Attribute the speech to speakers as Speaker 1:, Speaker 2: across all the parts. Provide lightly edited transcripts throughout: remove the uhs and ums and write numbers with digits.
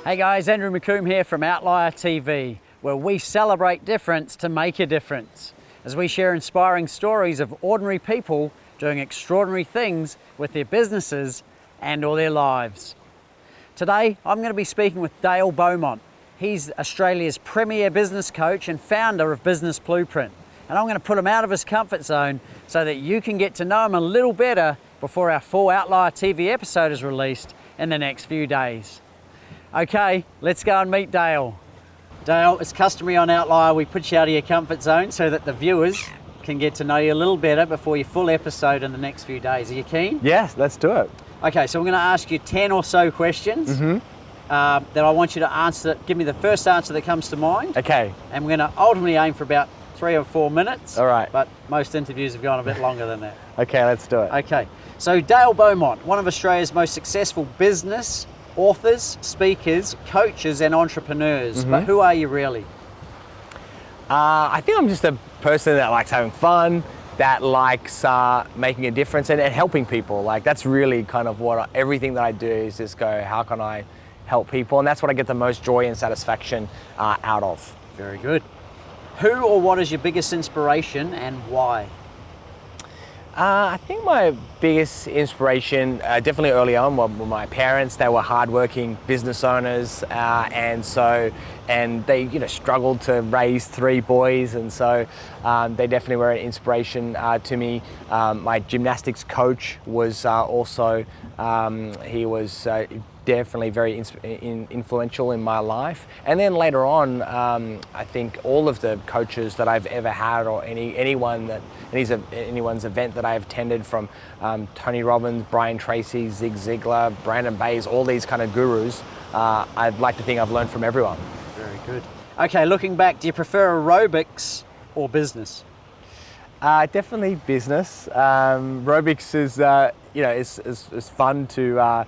Speaker 1: Hey guys, Andrew McComb here from Outlier TV, where we celebrate difference to make a difference, as we share inspiring stories of ordinary people doing extraordinary things with their businesses and or their lives. Today, I'm going to be speaking with Dale Beaumont. He's Australia's premier business coach and founder of Business Blueprint. And I'm going to put him out of his comfort zone so that you can get to know him a little better before our full Outlier TV episode is released in the next few days. Okay, let's go and meet Dale. Dale, it's customary on Outlier, we put you out of your comfort zone so that the viewers can get to know you a little better before your full episode in the next few days. Are you keen?
Speaker 2: Yes, let's do it.
Speaker 1: Okay, so I'm going to ask you 10 or so questions that I want you to answer. Give me the first answer that comes to mind.
Speaker 2: Okay.
Speaker 1: And we're going to ultimately aim for about 3 or 4 minutes.
Speaker 2: All right.
Speaker 1: But most interviews have gone a bit longer than that.
Speaker 2: Okay, let's do it.
Speaker 1: Okay, so Dale Beaumont, one of Australia's most successful business authors, speakers, coaches and entrepreneurs. But who are you really?
Speaker 2: I think I'm just a person that likes having fun, that likes making a difference and helping people. Like that's really kind of what everything that I do is just go, how can I help people? And that's what I get the most joy and satisfaction out of.
Speaker 1: Very good. Who or what is your biggest inspiration and why?
Speaker 2: I think my biggest inspiration, definitely early on, were my parents. They were hardworking business owners, and they, struggled to raise 3 boys, and so they definitely were an inspiration to me. My gymnastics coach was also, he was definitely very influential in my life. And then later on, I think all of the coaches that I've ever had, or anyone's event that I've attended, from Tony Robbins, Brian Tracy, Zig Ziglar, Brandon Bays, all these kind of gurus, I'd like to think I've learned from everyone.
Speaker 1: Very good. Okay, looking back, do you prefer aerobics or business?
Speaker 2: Definitely business. Aerobics is fun to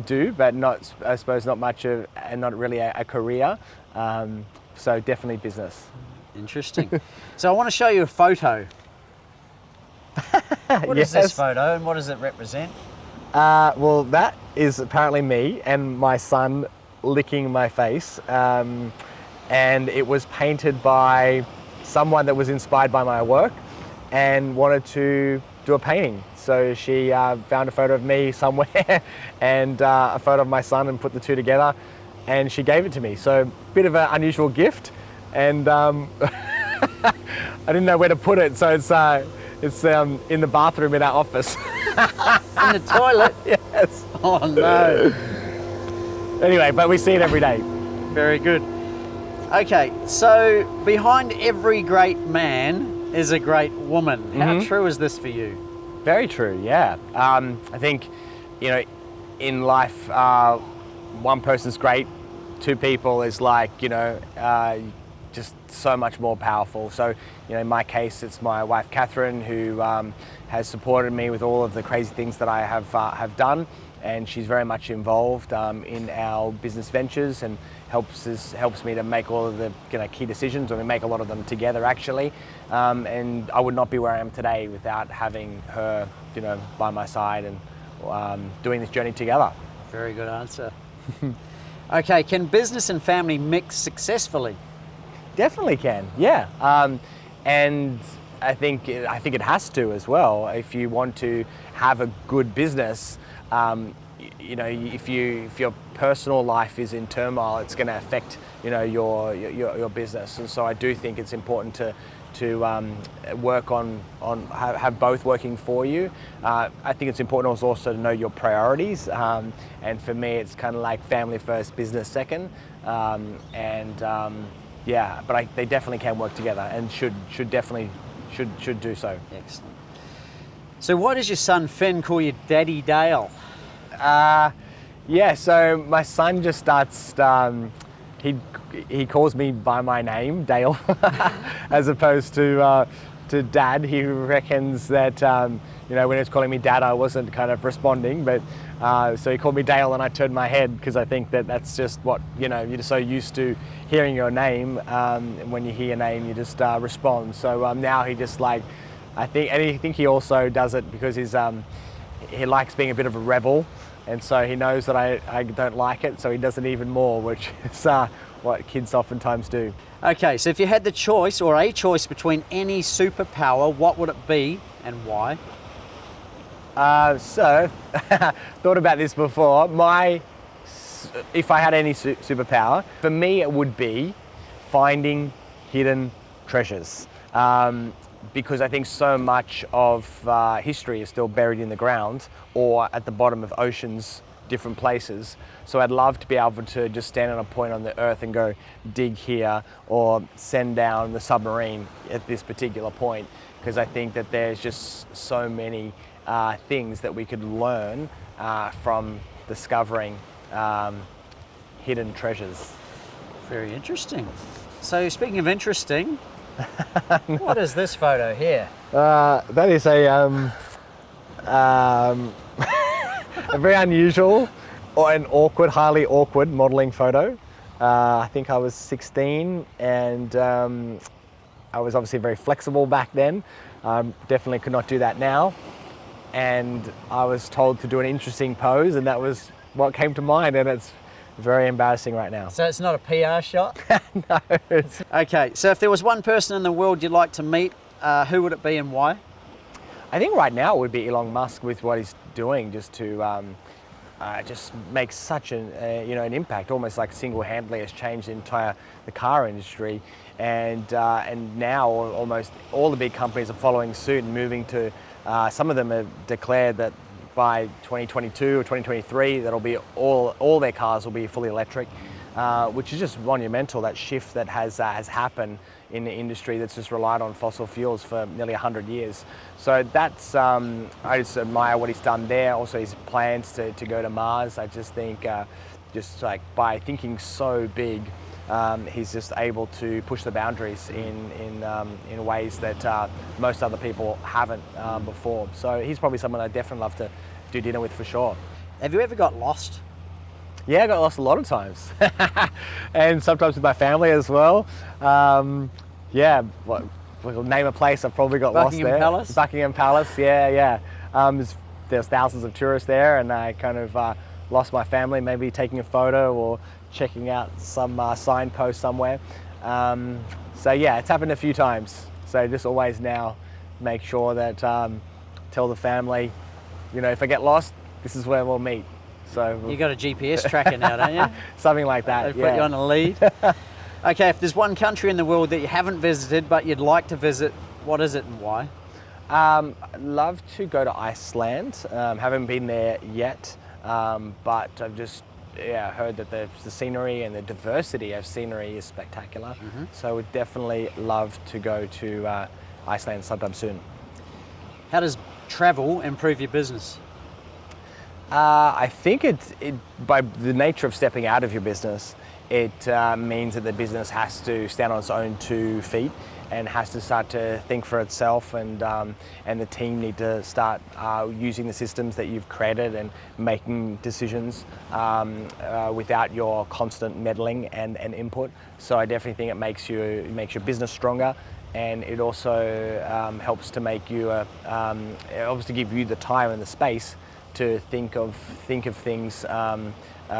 Speaker 2: do, but not, I suppose, not much of, and not really a career. So definitely business.
Speaker 1: Interesting. So I want to show you a photo. What is this photo and what does it represent?
Speaker 2: Well, that is apparently me and my son licking my face. And it was painted by someone that was inspired by my work and wanted to do a painting. So she found a photo of me somewhere and a photo of my son and put the two together, and she gave it to me. So a bit of an unusual gift, and I didn't know where to put it, so it's in the bathroom in our office.
Speaker 1: In the toilet?
Speaker 2: Yes.
Speaker 1: Oh no.
Speaker 2: Anyway, but we see it every day.
Speaker 1: Very good. Okay, so behind every great man is a great woman. How true is this for you?
Speaker 2: Very true, yeah. I think, in life, one person's great, 2 people is like, just so much more powerful. So, in my case, it's my wife, Catherine, who has supported me with all of the crazy things that I have done. And she's very much involved in our business ventures and helps me to make all of the key decisions, or we make a lot of them together actually. And I would not be where I am today without having her, by my side and doing this journey together.
Speaker 1: Very good answer. Okay, can business and family mix successfully?
Speaker 2: Definitely can, yeah. And I think it has to as well. If you want to have a good business, if your personal life is in turmoil, it's going to affect your business. And so I do think it's important to work on have both working for you. I think it's important also to know your priorities. And for me, it's kind of like family first, business second. Yeah, but they definitely can work together and should definitely do so.
Speaker 1: Excellent. So why does your son Finn call you Daddy Dale?
Speaker 2: Yeah, so my son just starts, he calls me by my name, Dale, as opposed to Dad. He reckons that, when he was calling me Dad, I wasn't kind of responding, but so he called me Dale and I turned my head because I think that's just what, you're so used to hearing your name, and when you hear your name, you just respond. So now he just I think he also does it because he likes being a bit of a rebel, and so he knows that I don't like it, so he does it even more, which is what kids oftentimes do.
Speaker 1: Okay, so if you had the choice or a choice between any superpower, what would it be and why?
Speaker 2: So, thought about this before. If I had any superpower, for me it would be finding hidden treasures. Because I think so much of history is still buried in the ground or at the bottom of oceans, different places. So I'd love to be able to just stand on a point on the earth and go dig here, or send down the submarine at this particular point, because I think that there's just so many things that we could learn from discovering hidden treasures.
Speaker 1: Very interesting. So speaking of interesting, what is this photo here?
Speaker 2: That is a very unusual or an awkward, highly awkward modelling photo. I think I was 16, and I was obviously very flexible back then. Definitely could not do that now. And I was told to do an interesting pose, and that was what came to mind, and it's very embarrassing right now.
Speaker 1: So it's not a PR shot?
Speaker 2: No.
Speaker 1: Okay, so if there was one person in the world you'd like to meet, who would it be and why?
Speaker 2: I think right now it would be Elon Musk, with what he's doing, just to just make such an impact, almost like single-handedly has changed the car industry, and now almost all the big companies are following suit and moving to. Some of them have declared that by 2022 or 2023, that'll be all their cars will be fully electric, which is just monumental. That shift that has happened in the industry that's just relied on fossil fuels for nearly 100 years. So that's I just admire what he's done there. Also, his plans to go to Mars. I just think just like by thinking so big, he's just able to push the boundaries in ways that most other people haven't before. So he's probably someone I'd definitely love to do dinner with for sure.
Speaker 1: Have you ever got lost?
Speaker 2: Yeah, I got lost a lot of times, and sometimes with my family as well. We'll name a place I've probably got lost there.
Speaker 1: Buckingham Palace?
Speaker 2: Buckingham Palace, yeah. There's thousands of tourists there, and I kind of lost my family, maybe taking a photo or checking out some signpost somewhere. So yeah, it's happened a few times. So just always now make sure that tell the family, if I get lost, this is where we'll meet. So
Speaker 1: You got a GPS tracker now, don't you?
Speaker 2: Something like that.
Speaker 1: They put you on a lead. Okay, if there's one country in the world that you haven't visited but you'd like to visit, what is it and why?
Speaker 2: I'd love to go to Iceland. Haven't been there yet, but I've just heard that the scenery and the diversity of scenery is spectacular. Mm-hmm. So I would definitely love to go to Iceland sometime soon.
Speaker 1: How does travel improve your business?
Speaker 2: I think it by the nature of stepping out of your business, it means that the business has to stand on its own 2 feet and has to start to think for itself, and the team need to start using the systems that you've created and making decisions without your constant meddling and input. So I definitely think it makes your business stronger, and it also helps to make you it helps to give you the time and the space to think of things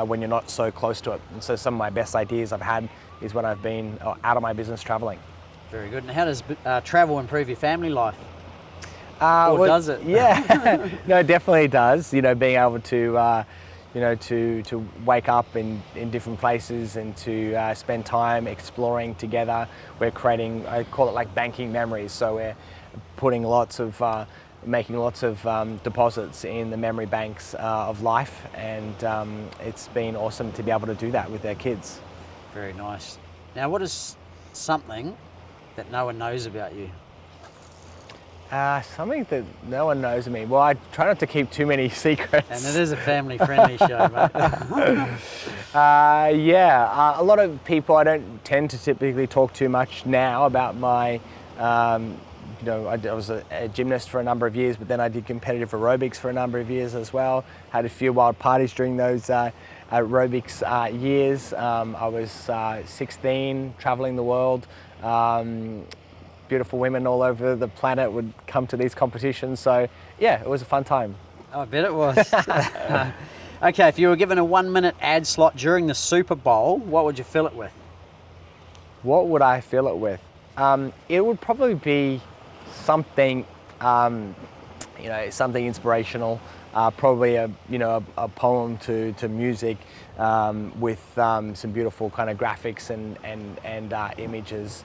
Speaker 2: when you're not so close to it. And so some of my best ideas I've had is when I've been out of my business traveling.
Speaker 1: Very good. And how does travel improve your family life? Does it?
Speaker 2: Yeah, no, it definitely does. Being able to, to wake up in different places and to spend time exploring together. We're creating, I call it like banking memories. So we're putting making lots of deposits in the memory banks of life, and it's been awesome to be able to do that with their kids.
Speaker 1: Very nice. Now, what is something that no one knows about you?
Speaker 2: Something that no one knows of me. Well, I try not to keep too many secrets.
Speaker 1: And it is a family-friendly show, mate.
Speaker 2: A lot of people, I don't tend to typically talk too much now about my I was a gymnast for a number of years, but then I did competitive aerobics for a number of years as well. Had a few wild parties during those aerobics years. I was 16, traveling the world, beautiful women all over the planet would come to these competitions. So yeah, it was a fun time.
Speaker 1: I bet it was. Okay, if you were given a 1-minute ad slot during the Super Bowl, what would you fill it with?
Speaker 2: What would I fill it with? It would probably be something, something inspirational. Probably a poem to music with some beautiful kind of graphics and images.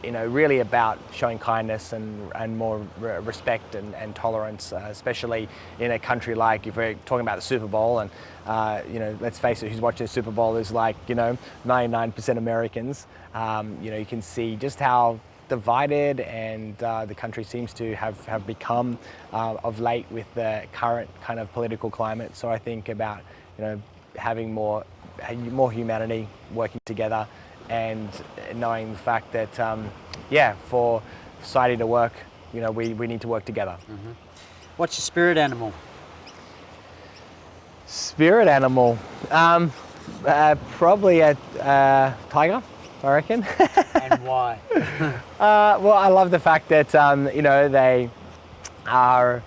Speaker 2: Really about showing kindness and more respect and tolerance, especially in a country like, if we're talking about the Super Bowl, and let's face it, who's watching the Super Bowl is 99% Americans. You can see just how divided and the country seems to have become of late with the current kind of political climate. So I think about having more humanity, working together, and knowing the fact that for society to work, we need to work together.
Speaker 1: Mm-hmm. What's your spirit animal?
Speaker 2: Spirit animal, probably a tiger, I reckon.
Speaker 1: And why?
Speaker 2: Well, I love the fact that they are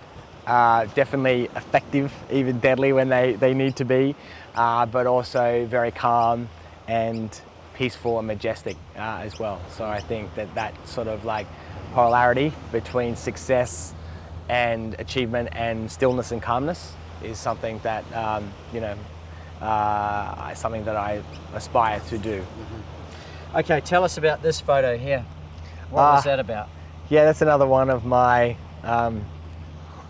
Speaker 2: definitely effective, even deadly when they need to be, but also very calm and peaceful and majestic as well. So I think that sort of polarity between success and achievement and stillness and calmness is something that something that I aspire to do.
Speaker 1: Mm-hmm. Okay, tell us about this photo here. What was that about?
Speaker 2: Yeah, that's another one of my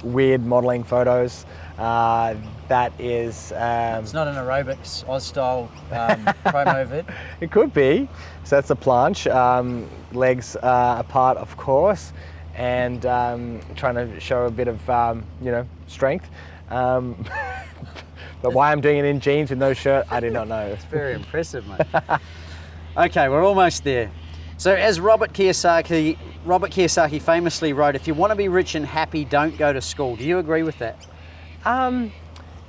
Speaker 2: weird modelling photos. That is...
Speaker 1: it's not an aerobics, Oz-style promo vid?
Speaker 2: It could be. So that's a planche, legs apart, of course, and trying to show a bit of, strength. But why I'm doing it in jeans with no shirt, I do not know.
Speaker 1: It's very impressive, mate. Okay, we're almost there. So as Robert Kiyosaki famously wrote, if you want to be rich and happy, don't go to school. Do you agree with that?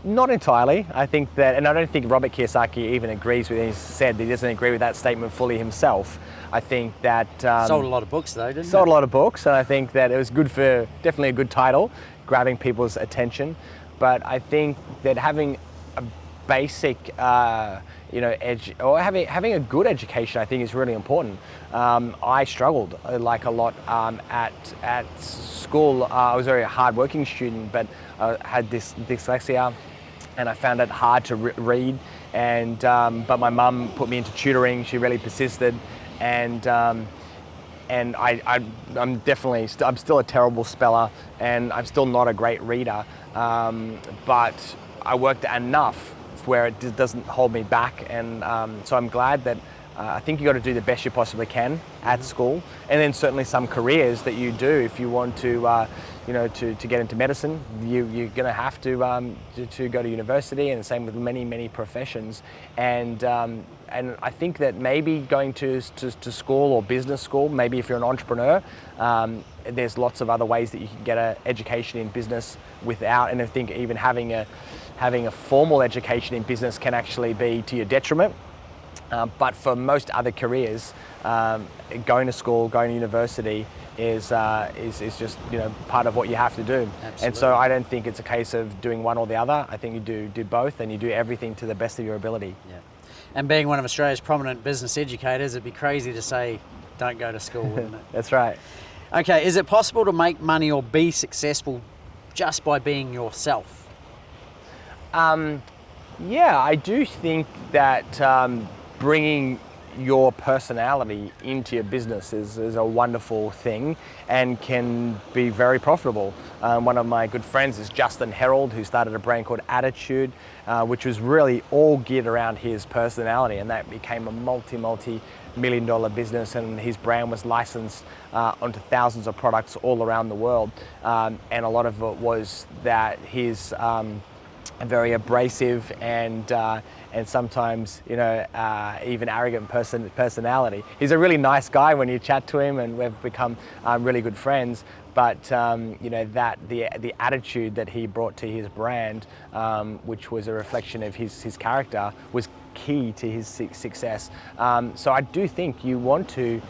Speaker 2: Not entirely. I think that, and I don't think Robert Kiyosaki even agrees with it. He said he doesn't agree with that statement fully himself. I think that...
Speaker 1: sold a lot of books though, didn't it?
Speaker 2: Sold a lot of books, and I think that it was good for, definitely a good title, grabbing people's attention. But I think that having a basic, having a good education, I think is really important. I struggled a lot at school. I was a very hard-working student, but I had this dyslexia, and I found it hard to read. And but my mum put me into tutoring. She really persisted, and I'm still a terrible speller, and I'm still not a great reader. But I worked enough where it doesn't hold me back, and so I'm glad that I think you got to do the best you possibly can at school, and then certainly some careers that you do. If you want to get into medicine, you're going to have to go to university, and the same with many professions. And I think that maybe going to school or business school, maybe if you're an entrepreneur, there's lots of other ways that you can get an education in business without, and I think even having a formal education in business can actually be to your detriment. But for most other careers, going to school, going to university is just part of what you have to do.
Speaker 1: Absolutely.
Speaker 2: And so I don't think it's a case of doing one or the other. I think you do both, and you do everything to the best of your ability.
Speaker 1: Yeah. And being one of Australia's prominent business educators, it'd be crazy to say don't go to school, wouldn't it?
Speaker 2: That's right.
Speaker 1: Okay, is it possible to make money or be successful just by being yourself?
Speaker 2: Yeah, I do think that bringing your personality into your business is a wonderful thing and can be very profitable. One of my good friends is Justin Herold, who started a brand called Attitude, which was really all geared around his personality, and that became a multi-million-dollar business, and his brand was licensed onto thousands of products all around the world. And a lot of it was that his a very abrasive and sometimes even arrogant personality. He's a really nice guy when you chat to him, and we've become really good friends. But that the attitude that he brought to his brand, which was a reflection of his character, was key to his success. So I do think you want to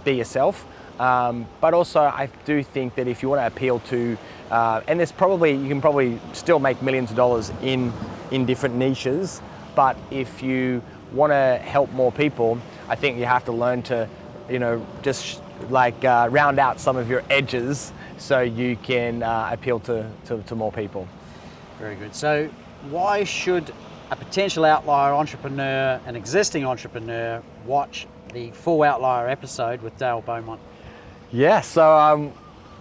Speaker 2: be yourself. But also I do think that if you want to appeal to, and you can probably still make millions of dollars in different niches, but if you want to help more people, I think you have to learn to, just round out some of your edges so you can appeal to more people.
Speaker 1: Very good. So why should a potential outlier entrepreneur, an existing entrepreneur, watch the full Outlier episode with Dale Beaumont?
Speaker 2: Yeah, so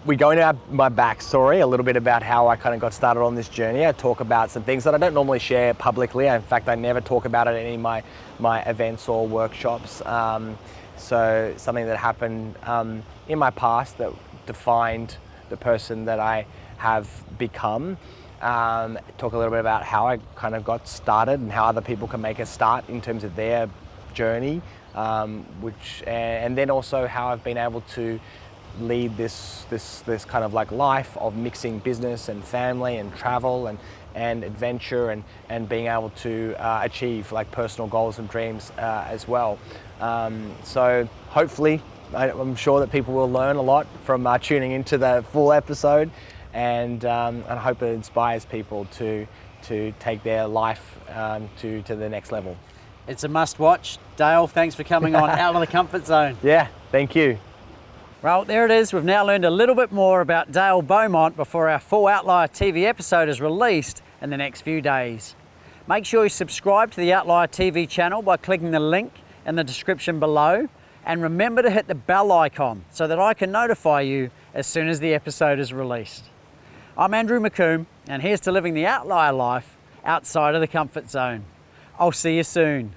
Speaker 2: we go into my backstory, a little bit about how I kind of got started on this journey. I talk about some things that I don't normally share publicly. In fact, I never talk about it at any of my events or workshops. So something that happened in my past that defined the person that I have become. Talk a little bit about how I kind of got started and how other people can make a start in terms of their journey, and then also how I've been able to lead this kind of life of mixing business and family and travel and adventure and being able to achieve personal goals and dreams as well. So hopefully, I'm sure that people will learn a lot from tuning into the full episode, and I hope it inspires people to take their life to the next level.
Speaker 1: It's a must watch. Dale, thanks for coming on Out of the Comfort Zone.
Speaker 2: Yeah, thank you.
Speaker 1: Well, there it is. We've now learned a little bit more about Dale Beaumont before our full Outlier TV episode is released in the next few days. Make sure you subscribe to the Outlier TV channel by clicking the link in the description below, and remember to hit the bell icon so that I can notify you as soon as the episode is released. I'm Andrew McComb, and here's to living the outlier life outside of the comfort zone. I'll see you soon.